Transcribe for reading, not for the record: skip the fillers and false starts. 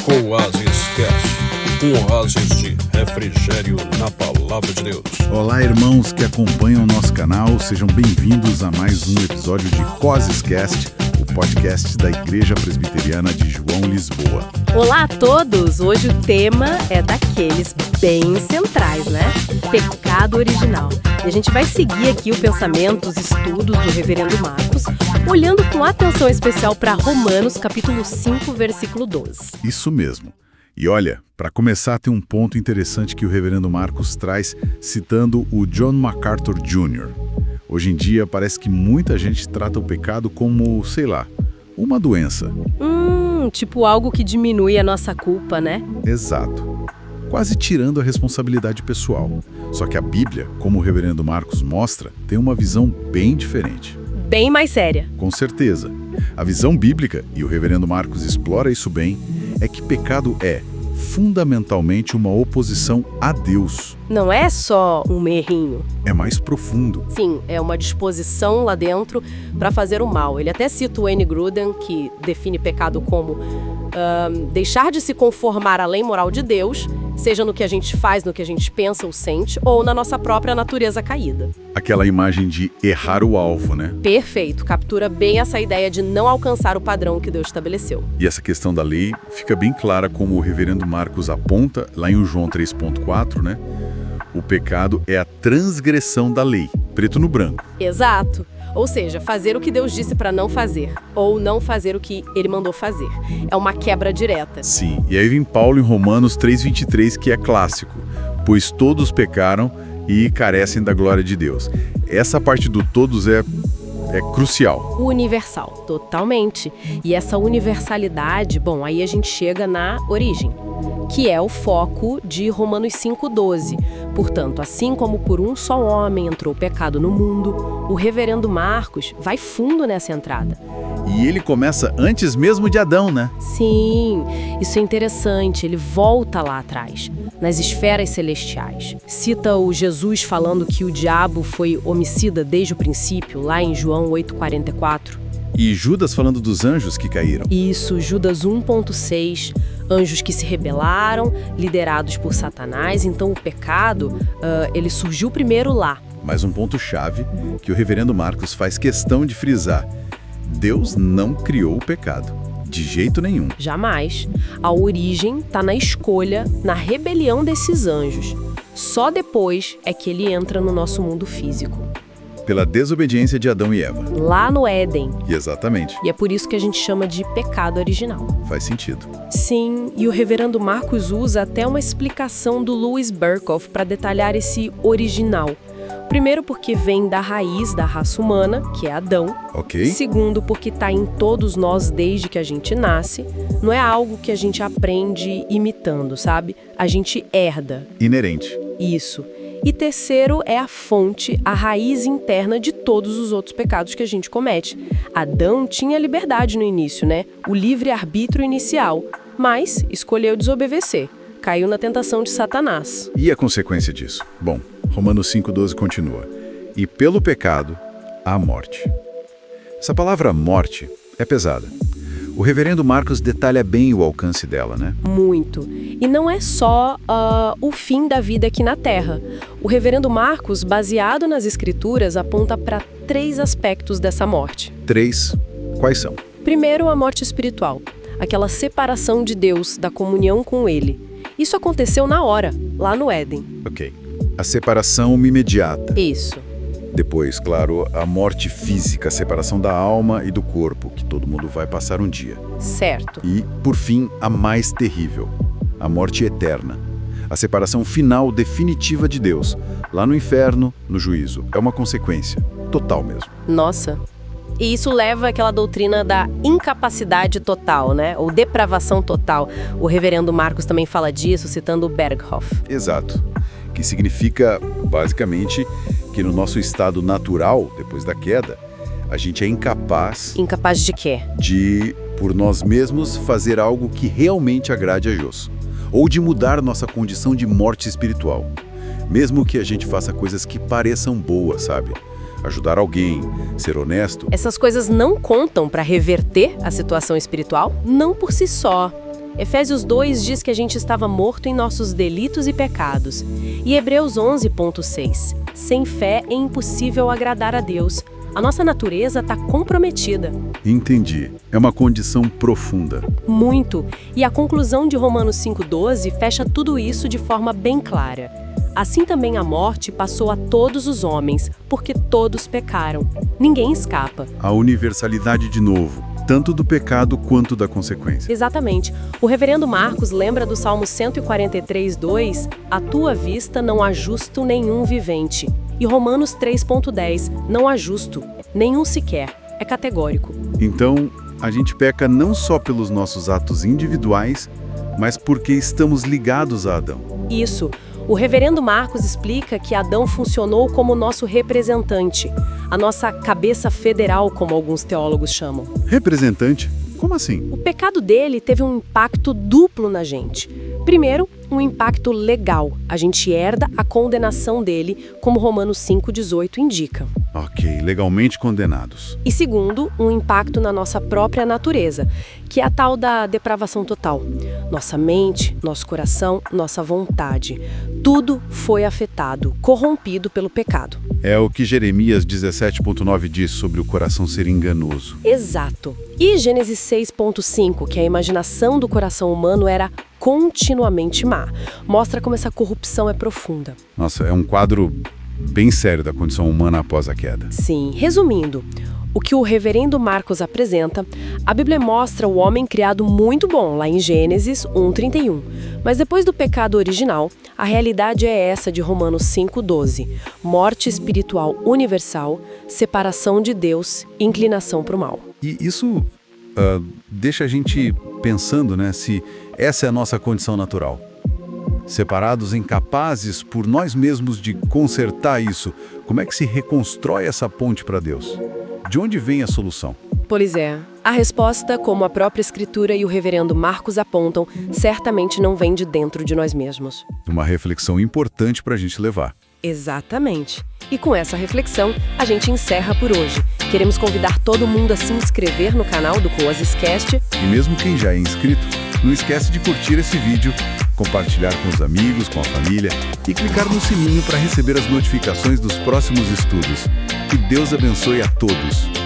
Coasis Cast, um oásis de refrigério na Palavra de Deus. Olá, irmãos que acompanham o nosso canal, sejam bem-vindos a mais um episódio de Coasis Cast, o podcast da Igreja Presbiteriana de João Lisboa. Olá a todos! Hoje o tema é daqueles bem centrais, né? Pecado original. E a gente vai seguir aqui o pensamento, os estudos do Reverendo Marcos, olhando com atenção especial para Romanos, capítulo 5, versículo 12. Isso mesmo. E olha, para começar, tem um ponto interessante que o Reverendo Marcos traz, citando o John MacArthur Jr. Hoje em dia, parece que muita gente trata o pecado como, sei lá, uma doença. Tipo algo que diminui a nossa culpa, né? Exato. Quase tirando a responsabilidade pessoal. Só que a Bíblia, como o Reverendo Marcos mostra, tem uma visão bem diferente. Bem mais séria. Com certeza. A visão bíblica, e o Reverendo Marcos explora isso bem, é que pecado é, fundamentalmente, uma oposição a Deus. Não é só um errinho. É mais profundo. Sim, é uma disposição lá dentro para fazer o mal. Ele até cita o Wayne Grudem, que define pecado como deixar de se conformar à lei moral de Deus, seja no que a gente faz, no que a gente pensa ou sente, ou na nossa própria natureza caída. Aquela imagem de errar o alvo, né? Perfeito, captura bem essa ideia de não alcançar o padrão que Deus estabeleceu. E essa questão da lei fica bem clara como o Reverendo Marcos aponta, lá em João 3.4, né? O pecado é a transgressão da lei, preto no branco. Exato. Ou seja, fazer o que Deus disse para não fazer, ou não fazer o que Ele mandou fazer. É uma quebra direta. Sim, e aí vem Paulo em Romanos 3.23, que é clássico. Pois todos pecaram e carecem da glória de Deus. Essa parte do todos é crucial. Universal, totalmente. E essa universalidade, bom, aí a gente chega na origem, que é o foco de Romanos 5,12. Portanto, assim como por um só homem entrou o pecado no mundo, o Reverendo Marcos vai fundo nessa entrada. E ele começa antes mesmo de Adão, né? Sim, isso é interessante, ele volta lá atrás, nas esferas celestiais. Cita o Jesus falando que o diabo foi homicida desde o princípio, lá em João 8,44. E Judas falando dos anjos que caíram. Isso, Judas 1,6, anjos que se rebelaram, liderados por Satanás. Então o pecado, ele surgiu primeiro lá. Mas um ponto-chave que o Reverendo Marcos faz questão de frisar. Deus não criou o pecado, de jeito nenhum. Jamais. A origem está na escolha, na rebelião desses anjos. Só depois é que ele entra no nosso mundo físico. Pela desobediência de Adão e Eva. Lá no Éden. Exatamente. E é por isso que a gente chama de pecado original. Faz sentido. Sim, e o Reverendo Marcos usa até uma explicação do Louis Berkhof para detalhar esse original. Primeiro porque vem da raiz da raça humana, que é Adão. Ok. Segundo porque está em todos nós desde que a gente nasce. Não é algo que a gente aprende imitando, sabe? A gente herda. Inerente. Isso. E terceiro é a fonte, a raiz interna de todos os outros pecados que a gente comete. Adão tinha liberdade no início, né? O livre-arbítrio inicial, mas escolheu desobedecer. Caiu na tentação de Satanás. E a consequência disso? Bom, Romanos 5,12 continua. E pelo pecado, a morte. Essa palavra morte é pesada. O Reverendo Marcos detalha bem o alcance dela, né? Muito. E não é só o fim da vida aqui na Terra. O Reverendo Marcos, baseado nas Escrituras, aponta para 3 aspectos dessa morte. 3. Quais são? Primeiro, a morte espiritual. Aquela separação de Deus, da comunhão com Ele. Isso aconteceu na hora, lá no Éden. Ok. A separação imediata. Isso. Depois, claro, a morte física, a separação da alma e do corpo, que todo mundo vai passar um dia. Certo. E, por fim, a mais terrível, a morte eterna. A separação final definitiva de Deus, lá no inferno, no juízo. É uma consequência, total mesmo. Nossa. E isso leva àquela doutrina da incapacidade total, né? Ou depravação total. O Reverendo Marcos também fala disso, citando Berkhof. Exato. Que significa, basicamente, que no nosso estado natural, depois da queda, a gente é incapaz... Incapaz de quê? De, por nós mesmos, fazer algo que realmente agrade a Deus. Ou de mudar nossa condição de morte espiritual. Mesmo que a gente faça coisas que pareçam boas, sabe? Ajudar alguém, ser honesto. Essas coisas não contam para reverter a situação espiritual? Não por si só. Efésios 2 diz que a gente estava morto em nossos delitos e pecados. E Hebreus 11.6. Sem fé é impossível agradar a Deus. A nossa natureza está comprometida. Entendi. É uma condição profunda. Muito. E a conclusão de Romanos 5,12 fecha tudo isso de forma bem clara. Assim também a morte passou a todos os homens, porque todos pecaram. Ninguém escapa. A universalidade de novo, tanto do pecado quanto da consequência. Exatamente. O reverendo Marcos lembra do Salmo 143:2, "À tua vista não há justo nenhum vivente." E Romanos 3.10, "Não há justo, nenhum sequer." É categórico. Então, a gente peca não só pelos nossos atos individuais, mas porque estamos ligados a Adão. Isso. O reverendo Marcos explica que Adão funcionou como nosso representante, a nossa cabeça federal, como alguns teólogos chamam. Representante? Como assim? O pecado dele teve um impacto duplo na gente. Primeiro, um impacto legal. A gente herda a condenação dele, como Romanos 5,18 indica. Ok, legalmente condenados. E segundo, um impacto na nossa própria natureza, que é a tal da depravação total. Nossa mente, nosso coração, nossa vontade. Tudo foi afetado, corrompido pelo pecado. É o que Jeremias 17.9 diz sobre o coração ser enganoso. Exato. E Gênesis 6.5, que a imaginação do coração humano era continuamente má. Mostra como essa corrupção é profunda. Nossa, é um quadro bem sério da condição humana após a queda. Sim, resumindo, o que o reverendo Marcos apresenta, a Bíblia mostra o homem criado muito bom, lá em Gênesis 1:31. Mas depois do pecado original, a realidade é essa de Romanos 5:12. Morte espiritual universal, separação de Deus, inclinação para o mal. E isso deixa a gente pensando, né, se essa é a nossa condição natural. Separados, incapazes por nós mesmos de consertar isso, como é que se reconstrói essa ponte para Deus? De onde vem a solução? Pois é, a resposta, como a própria Escritura e o reverendo Marcos apontam, certamente não vem de dentro de nós mesmos. Uma reflexão importante para a gente levar. Exatamente. E com essa reflexão, a gente encerra por hoje. Queremos convidar todo mundo a se inscrever no canal do Coasiscast. E mesmo quem já é inscrito, não esquece de curtir esse vídeo, compartilhar com os amigos, com a família e clicar no sininho para receber as notificações dos próximos estudos. Que Deus abençoe a todos!